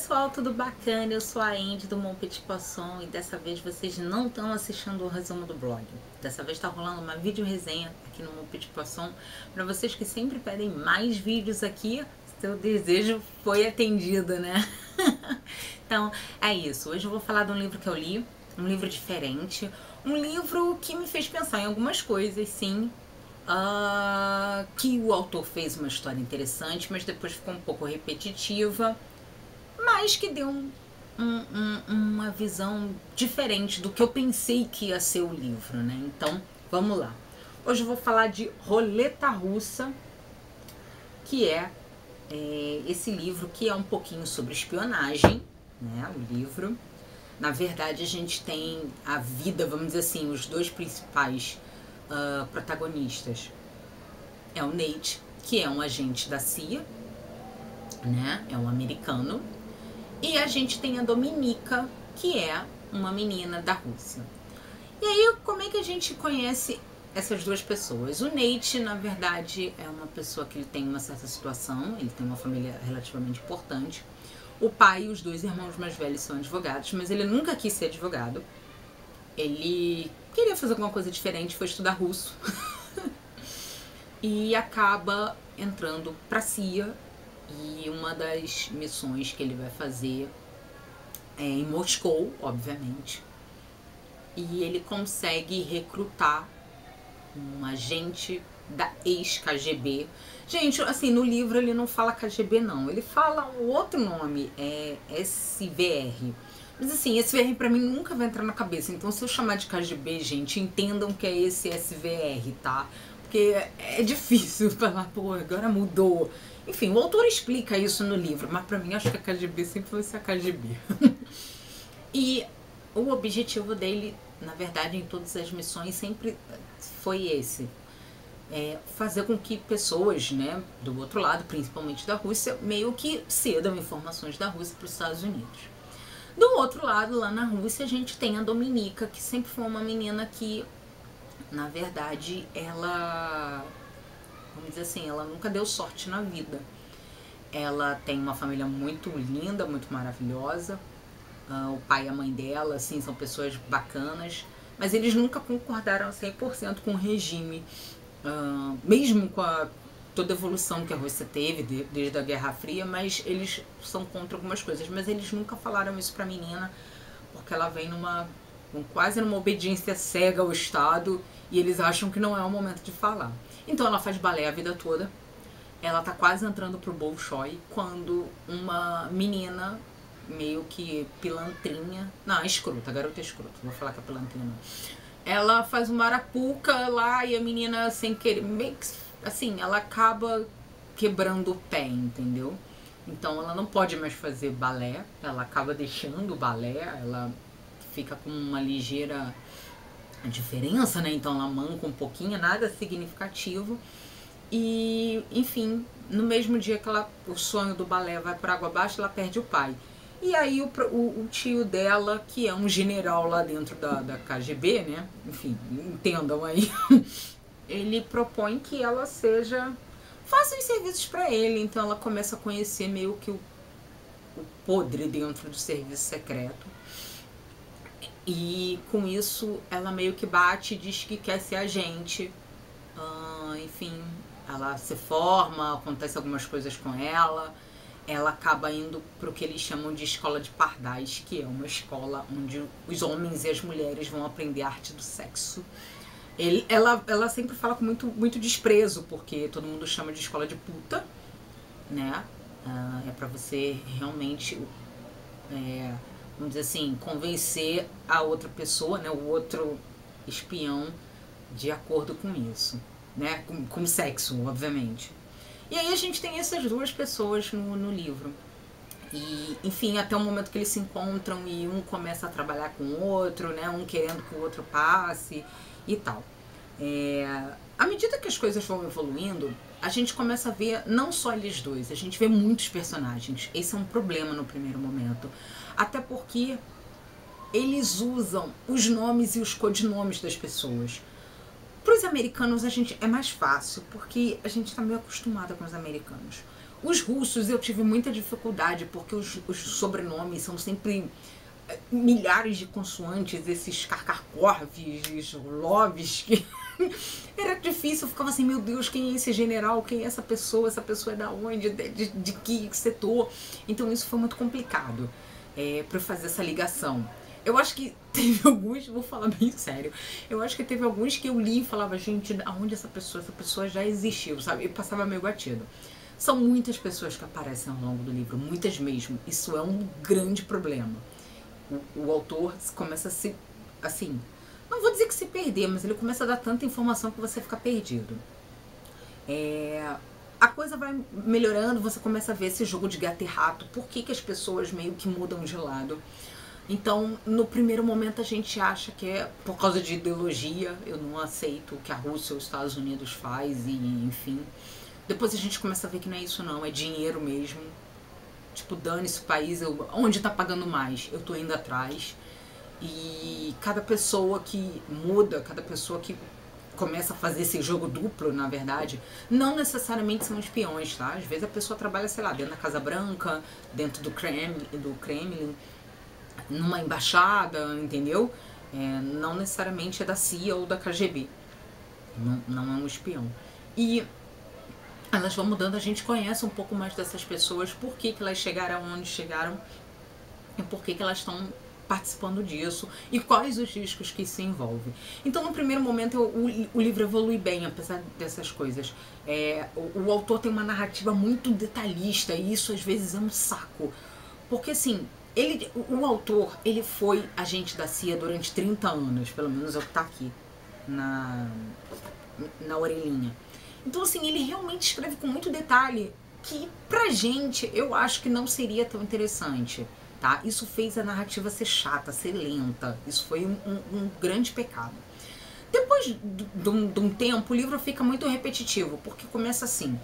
pessoal, tudo bacana? Eu sou a Andy do Mon Petit Poisson e dessa vez vocês não estão assistindo o resumo do blog. Dessa vez está rolando uma vídeo resenha aqui no Mon Petit Poisson. Para vocês que sempre pedem mais vídeos aqui, seu desejo foi atendido, né? Então é isso. Hoje eu vou falar de um livro que eu li, um livro diferente, um livro que me fez pensar em algumas coisas, sim. Que o autor fez uma história interessante, mas depois ficou um pouco repetitiva, mas que deu uma visão diferente do que eu pensei que ia ser o livro, né? Então, vamos lá. Hoje eu vou falar de Roleta Russa, que é esse livro que é um pouquinho sobre espionagem, né? O livro. Na verdade, a gente tem a vida, vamos dizer assim, os dois principais protagonistas. É o Nate, que é um agente da CIA, né? É um americano. E a gente tem a Dominica, que é uma menina da Rússia. E aí, como é que a gente conhece essas duas pessoas? O Nate, na verdade, é uma pessoa que ele tem uma certa situação, ele tem uma família relativamente importante. O pai e os dois irmãos mais velhos são advogados, mas ele nunca quis ser advogado. Ele queria fazer alguma coisa diferente, foi estudar russo. E acaba entrando pra CIA. E uma das missões que ele vai fazer é em Moscou, obviamente. E ele consegue recrutar um agente da ex-KGB. Gente, assim, no livro ele não fala KGB não, ele fala um outro nome, é SVR. Mas assim, SVR pra mim nunca vai entrar na cabeça, então se eu chamar de KGB, gente, entendam que é esse SVR, tá? Porque é difícil falar, pô, agora mudou. Enfim, o autor explica isso no livro, mas pra mim acho que a KGB sempre vai ser a KGB. E o objetivo dele, na verdade, em todas as missões sempre foi esse. Fazer com que pessoas, né, do outro lado, principalmente da Rússia, meio que cedam informações da Rússia para os Estados Unidos. Do outro lado, lá na Rússia, a gente tem a Dominica, que sempre foi uma menina que, na verdade, ela, vamos dizer assim, ela nunca deu sorte na vida. Ela tem uma família muito linda, muito maravilhosa. O pai e a mãe dela, assim, são pessoas bacanas, mas eles nunca concordaram 100% com o regime. Mesmo com toda a evolução que a Rússia teve desde a Guerra Fria, mas eles são contra algumas coisas. Mas eles nunca falaram isso pra menina, porque ela vem quase numa obediência cega ao Estado, e eles acham que não é o momento de falar. Então ela faz balé a vida toda. Ela tá quase entrando pro Bolshoi quando uma menina meio que pilantrinha, não, escrota, garota escrota, não vou falar que é pilantrinha não. Ela faz uma arapuca lá e a menina, sem querer, meio que, assim, ela acaba quebrando o pé, entendeu? Então ela não pode mais fazer balé, ela acaba deixando o balé, ela fica com uma ligeira diferença, né? Então ela manca um pouquinho, nada significativo. E, enfim, no mesmo dia que o sonho do balé vai por água abaixo, ela perde o pai. E aí o tio dela, que é um general lá dentro da KGB, né? Enfim, entendam aí. Ele propõe que ela faça os serviços pra ele. Então ela começa a conhecer meio que o podre dentro do serviço secreto. E com isso ela meio que bate e diz que quer ser agente. Enfim, ela se forma, acontece algumas coisas com ela. Ela acaba indo para o que eles chamam de escola de pardais, que é uma escola onde os homens e as mulheres vão aprender a arte do sexo. Ela sempre fala com muito desprezo, porque todo mundo chama de escola de puta, né? É para você realmente, vamos dizer assim, convencer a outra pessoa, né? O outro espião, de acordo com isso, né? Com sexo, obviamente. E aí a gente tem essas duas pessoas no livro. E, enfim, até o momento que eles se encontram e um começa a trabalhar com o outro, né? Um querendo que o outro passe e tal. À medida que as coisas vão evoluindo, a gente começa a ver não só eles dois, a gente vê muitos personagens. Esse é um problema no primeiro momento. Até porque eles usam os nomes e os codinomes das pessoas. Para os americanos é mais fácil, porque a gente está meio acostumada com os americanos. Os russos eu tive muita dificuldade, porque os sobrenomes são sempre milhares de consoantes, esses Karkakovs, Loves, que era difícil, eu ficava assim, meu Deus, quem é esse general, quem é essa pessoa é da onde, de que setor? Então isso foi muito complicado para eu fazer essa ligação. Eu acho que teve alguns, vou falar bem sério, eu acho que teve alguns que eu li e falava, gente, aonde essa pessoa já existiu, sabe? E passava meio batido. São muitas pessoas que aparecem ao longo do livro, muitas mesmo. Isso é um grande problema. O autor começa a se, assim, não vou dizer que se perder, mas ele começa a dar tanta informação que você fica perdido. A coisa vai melhorando, você começa a ver esse jogo de gato e rato, por que as pessoas meio que mudam de lado. Então, no primeiro momento a gente acha que é por causa de ideologia, eu não aceito o que a Rússia ou os Estados Unidos faz e enfim. Depois a gente começa a ver que não é isso não, é dinheiro mesmo. Tipo, dane-se o país, onde tá pagando mais, eu tô indo atrás. E cada pessoa que muda, cada pessoa que começa a fazer esse jogo duplo, na verdade, não necessariamente são espiões, tá? Às vezes a pessoa trabalha, sei lá, dentro da Casa Branca, dentro do Kremlin, numa embaixada, entendeu? Não necessariamente é da CIA ou da KGB. Não é um espião. E elas vão mudando, a gente conhece um pouco mais dessas pessoas, por que elas chegaram onde chegaram e por que elas estão participando disso e quais os riscos que se envolvem. Então, no primeiro momento, o livro evolui bem, apesar dessas coisas. O autor tem uma narrativa muito detalhista e isso às vezes é um saco. Porque assim, o autor, ele foi agente da CIA durante 30 anos, pelo menos é o que tá aqui na orelhinha. Então assim, ele realmente escreve com muito detalhe que pra gente, eu acho que não seria tão interessante, tá? Isso fez a narrativa ser chata, ser lenta, isso foi um grande pecado. Depois de um tempo, o livro fica muito repetitivo, porque começa assim,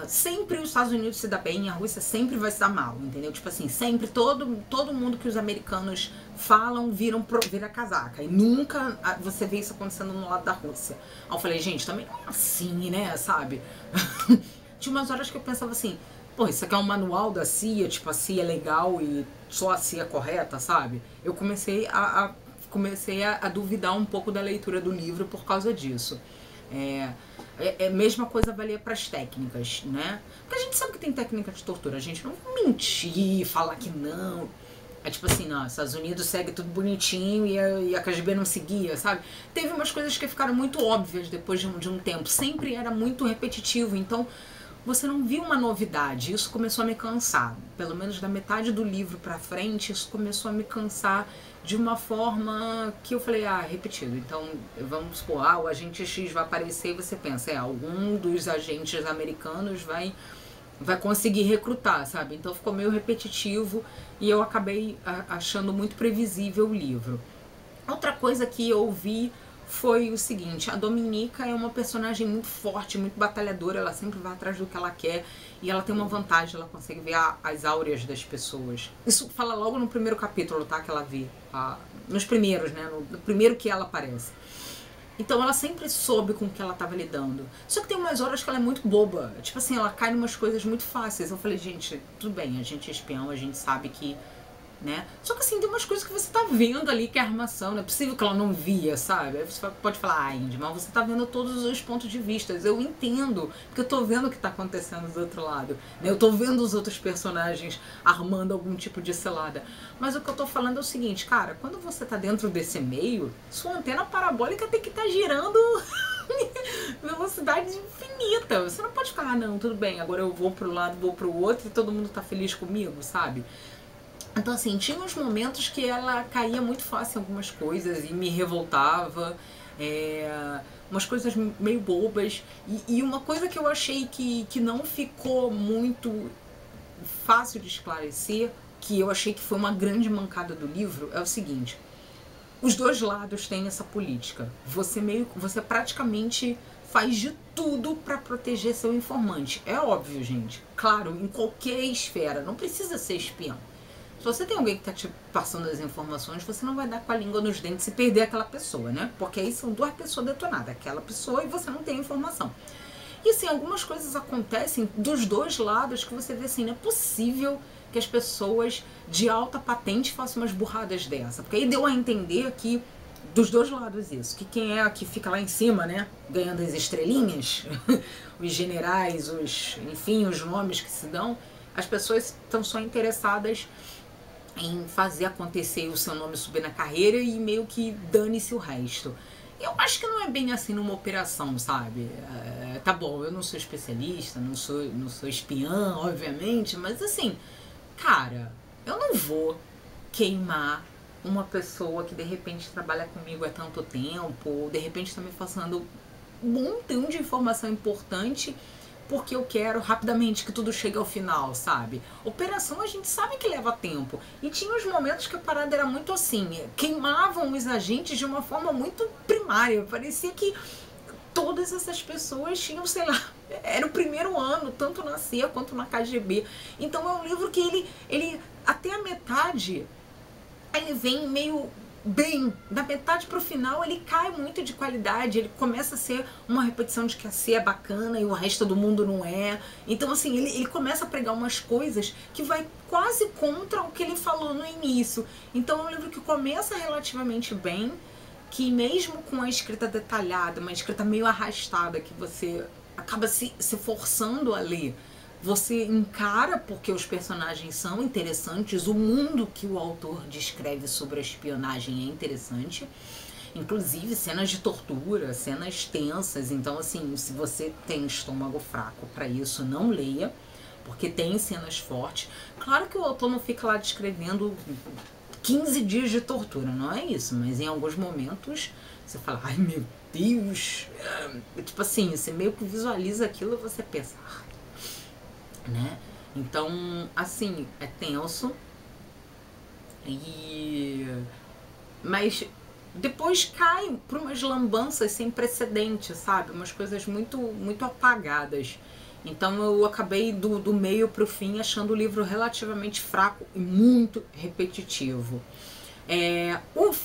sempre os Estados Unidos se dá bem, a Rússia sempre vai se dar mal, entendeu? Tipo assim, sempre todo mundo que os americanos falam vira casaca. E nunca você vê isso acontecendo no lado da Rússia. Aí eu falei, gente, também não é assim, né, sabe? Tinha umas horas que eu pensava assim, pô, isso aqui é um manual da CIA, tipo, a CIA é legal e só a CIA é correta, sabe? Eu comecei a duvidar um pouco da leitura do livro por causa disso. A mesma coisa valia para as técnicas, né? Porque a gente sabe que tem técnica de tortura, a gente não mentir, falar que não. É tipo assim, não, Estados Unidos segue tudo bonitinho e a KGB não seguia, sabe? Teve umas coisas que ficaram muito óbvias depois de um tempo, sempre era muito repetitivo, então você não viu uma novidade, isso começou a me cansar. Pelo menos da metade do livro pra frente, isso começou a me cansar de uma forma que eu falei, repetido. Então, vamos supor, o agente X vai aparecer e você pensa, algum dos agentes americanos vai conseguir recrutar, sabe? Então ficou meio repetitivo e eu acabei achando muito previsível o livro. Outra coisa que eu vi foi o seguinte, a Dominica é uma personagem muito forte, muito batalhadora, ela sempre vai atrás do que ela quer e ela tem uma vantagem, ela consegue ver as áureas das pessoas. Isso fala logo no primeiro capítulo, tá, que ela vê, nos primeiros, né, no primeiro que ela aparece. Então ela sempre soube com o que ela estava lidando. Só que tem umas horas que ela é muito boba, tipo assim, ela cai em umas coisas muito fáceis. Eu falei, gente, tudo bem, a gente é espião, a gente sabe que, né? Só que assim, tem umas coisas que você tá vendo ali que é armação, não é possível que ela não via, sabe? Aí você pode falar, Indy, mas você tá vendo todos os pontos de vista. Eu entendo, porque eu tô vendo o que tá acontecendo do outro lado, né? Eu tô vendo os outros personagens armando algum tipo de cilada. Mas o que eu tô falando é o seguinte, cara, quando você tá dentro desse meio, sua antena parabólica tem que estar girando velocidade infinita. Você não pode ficar, não, tudo bem, agora eu vou pro lado, vou pro outro e todo mundo tá feliz comigo, sabe? Então assim, tinha uns momentos que ela caía muito fácil em algumas coisas e me revoltava, umas coisas meio bobas. E uma coisa que eu achei que não ficou muito fácil de esclarecer, que eu achei que foi uma grande mancada do livro, é o seguinte. Os dois lados têm essa política. Você praticamente faz de tudo para proteger seu informante. É óbvio, gente. Claro, em qualquer esfera, não precisa ser espião. Se você tem alguém que tá te passando as informações, você não vai dar com a língua nos dentes e perder aquela pessoa, né? Porque aí são duas pessoas detonadas, aquela pessoa e você não tem informação. E assim, algumas coisas acontecem dos dois lados que você vê assim, não é possível que as pessoas de alta patente façam umas burradas dessa. Porque aí deu a entender que dos dois lados isso, que quem é que fica lá em cima, né, ganhando as estrelinhas, os generais, enfim, os nomes que se dão, as pessoas estão só interessadas em fazer acontecer o seu nome subir na carreira e meio que dane-se o resto. Eu acho que não é bem assim numa operação, sabe? Tá bom, eu não sou especialista, não sou espiã, obviamente, mas assim, cara, eu não vou queimar uma pessoa que de repente trabalha comigo há tanto tempo, ou de repente está me passando um montão de informação importante porque eu quero rapidamente que tudo chegue ao final, sabe? Operação a gente sabe que leva tempo. E tinha uns momentos que a parada era muito assim, queimavam os agentes de uma forma muito primária. Parecia que todas essas pessoas tinham, sei lá, era o primeiro ano, tanto na CIA quanto na KGB. Então é um livro que ele até a metade, ele vem meio bem, da metade pro final ele cai muito de qualidade, ele começa a ser uma repetição de que a C é bacana e o resto do mundo não é. Então assim, ele começa a pregar umas coisas que vai quase contra o que ele falou no início. Então é um livro que começa relativamente bem, que mesmo com a escrita detalhada, uma escrita meio arrastada, que você acaba se forçando a ler, você encara porque os personagens são interessantes, o mundo que o autor descreve sobre a espionagem é interessante, inclusive cenas de tortura, cenas tensas. Então assim, se você tem estômago fraco para isso, não leia, porque tem cenas fortes. Claro que o autor não fica lá descrevendo 15 dias de tortura, não é isso, mas em alguns momentos você fala, ai meu Deus, tipo assim, você meio que visualiza aquilo e você pensa, né? Então, assim, é tenso. Mas depois cai para umas lambanças sem precedente, sabe? Umas coisas muito, muito apagadas. Então eu acabei do meio pro fim achando o livro relativamente fraco e muito repetitivo.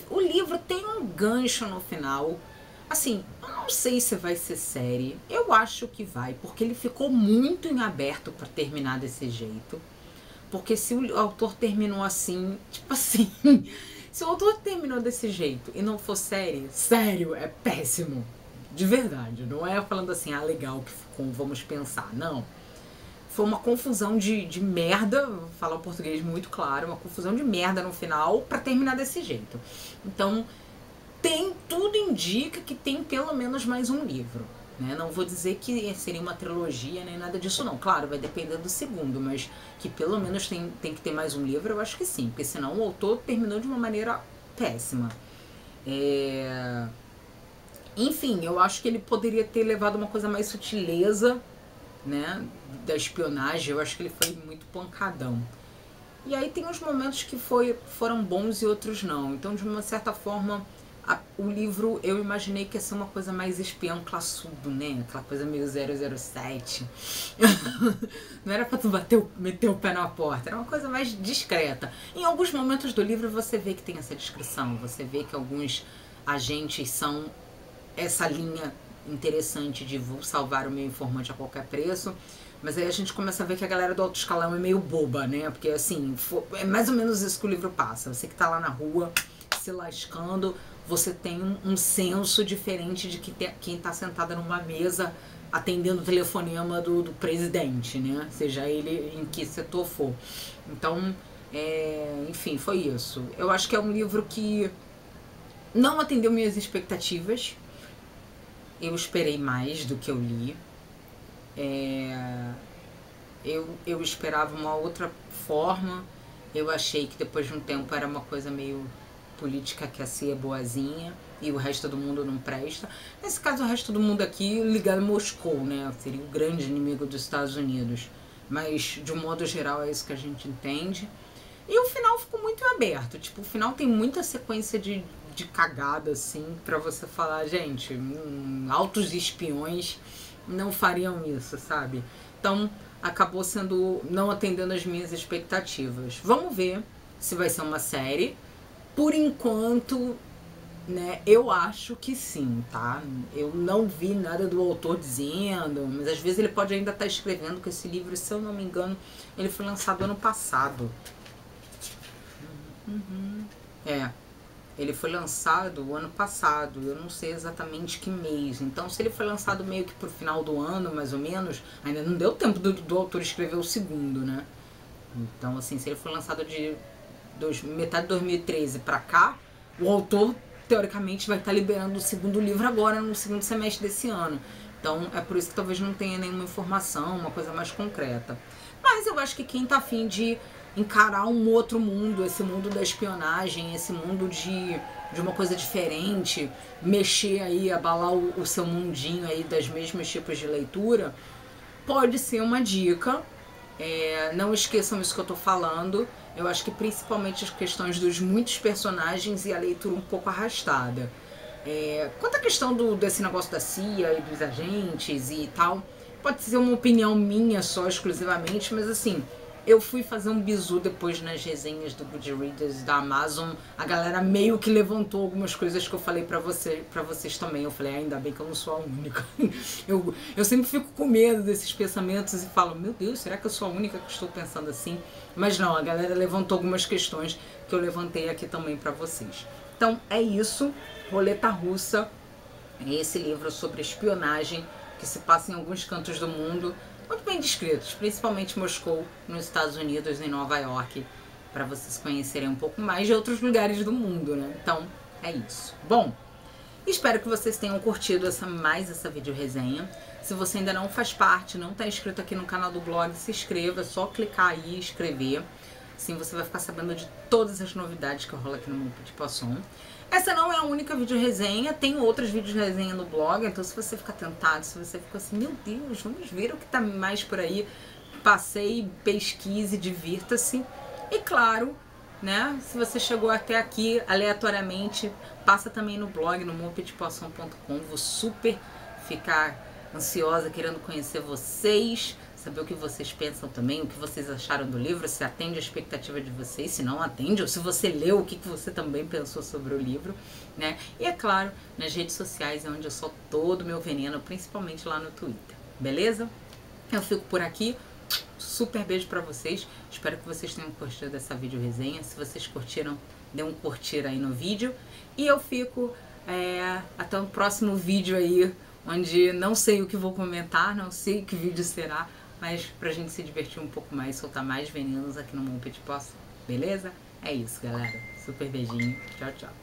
O livro tem um gancho no final. Assim, eu não sei se vai ser série, eu acho que vai, porque ele ficou muito em aberto para terminar desse jeito. Porque se o autor terminou assim, tipo assim, se o autor terminou desse jeito e não for série, sério, é péssimo. De verdade, não é falando assim, ah, legal que ficou, vamos pensar, não. Foi uma confusão de merda, vou falar o português muito claro, uma confusão de merda no final para terminar desse jeito. Então, tudo indica que tem pelo menos mais um livro, né? Não vou dizer que seria uma trilogia nem nada disso não, claro, vai depender do segundo, mas que pelo menos tem que ter mais um livro, eu acho que sim, porque senão o autor terminou de uma maneira péssima. Enfim, eu acho que ele poderia ter levado uma coisa mais sutileza, né, da espionagem. Eu acho que ele foi muito pancadão. E aí tem uns momentos que foram bons e outros não. Então, de uma certa forma, o livro eu imaginei que ia ser uma coisa mais espião classudo, né? Aquela coisa meio 007. Não era pra tu meter o pé na porta, era uma coisa mais discreta. Em alguns momentos do livro você vê que tem essa descrição, você vê que alguns agentes são essa linha interessante de vou salvar o meu informante a qualquer preço. Mas aí a gente começa a ver que a galera do alto escalão é meio boba, né? Porque assim, é mais ou menos isso que o livro passa. Você que tá lá na rua, se lascando, você tem um senso diferente de que quem tá sentada numa mesa atendendo o telefonema do presidente, né? Seja ele em que setor for. Então, enfim, foi isso. Eu acho que é um livro que não atendeu minhas expectativas. Eu esperei mais do que eu li. Eu esperava uma outra forma. Eu achei que depois de um tempo era uma coisa meio política, que a CIA é boazinha e o resto do mundo não presta. Nesse caso, o resto do mundo aqui ligado a Moscou, né? Seria o grande inimigo dos Estados Unidos. Mas, de um modo geral, é isso que a gente entende. E o final ficou muito aberto. Tipo, o final tem muita sequência de cagada, assim, pra você falar, gente, altos espiões não fariam isso, sabe? Então, acabou não atendendo as minhas expectativas. Vamos ver se vai ser uma série. Por enquanto, né? Eu acho que sim, tá? Eu não vi nada do autor dizendo, mas às vezes ele pode ainda estar escrevendo, que esse livro, se eu não me engano, ele foi lançado ano passado. É, ele foi lançado o ano passado, eu não sei exatamente que mês. Então, se ele foi lançado meio que pro final do ano, mais ou menos, ainda não deu tempo do autor escrever o segundo, né? Então, assim, se ele foi lançado de metade de 2013 pra cá, o autor, teoricamente, vai estar liberando o segundo livro agora, no segundo semestre desse ano. Então, é por isso que talvez não tenha nenhuma informação, uma coisa mais concreta. Mas eu acho que quem tá afim de encarar um outro mundo, esse mundo da espionagem, esse mundo de uma coisa diferente, mexer aí, abalar o seu mundinho aí das mesmos tipos de leitura, pode ser uma dica. Não esqueçam isso que eu tô falando. Eu acho que principalmente as questões dos muitos personagens e a leitura um pouco arrastada. Quanto à questão desse negócio da CIA e dos agentes e tal, pode ser uma opinião minha só exclusivamente, mas assim, eu fui fazer um bizu depois nas resenhas do Goodreads da Amazon. A galera meio que levantou algumas coisas que eu falei pra vocês também. Eu falei, ainda bem que eu não sou a única. Eu sempre fico com medo desses pensamentos e falo, meu Deus, será que eu sou a única que estou pensando assim? Mas não, a galera levantou algumas questões que eu levantei aqui também pra vocês. Então é isso, Roleta Russa, é esse livro sobre espionagem que se passa em alguns cantos do mundo, muito bem descritos, principalmente Moscou, nos Estados Unidos, em Nova York, para vocês conhecerem um pouco mais de outros lugares do mundo, né? Então, é isso. Bom, espero que vocês tenham curtido mais essa vídeo resenha. Se você ainda não faz parte, não está inscrito aqui no canal do blog, se inscreva, é só clicar aí e inscrever. Assim você vai ficar sabendo de todas as novidades que rola aqui no Mon Petit Poisson. Essa não é a única vídeo resenha, tem outros vídeos resenha no blog, então se você ficar tentado, se você ficar assim, meu Deus, vamos ver o que tá mais por aí, passeie, pesquise, divirta-se. E claro, né, se você chegou até aqui aleatoriamente, passa também no blog, no monpetitpoisson.com, vou super ficar ansiosa, querendo conhecer vocês, saber o que vocês pensam também, o que vocês acharam do livro, se atende a expectativa de vocês, se não atende, ou se você leu, o que você também pensou sobre o livro, né? E é claro, nas redes sociais é onde eu solto todo o meu veneno, principalmente lá no Twitter, beleza? Eu fico por aqui, super beijo pra vocês, espero que vocês tenham curtido essa vídeo resenha, se vocês curtiram, dê um curtir aí no vídeo, e eu fico até o próximo vídeo aí, onde não sei o que vou comentar, não sei que vídeo será, mas pra gente se divertir um pouco mais, soltar mais venenos aqui no Mon Petit Poisson, beleza? É isso, galera. Super beijinho. Tchau, tchau.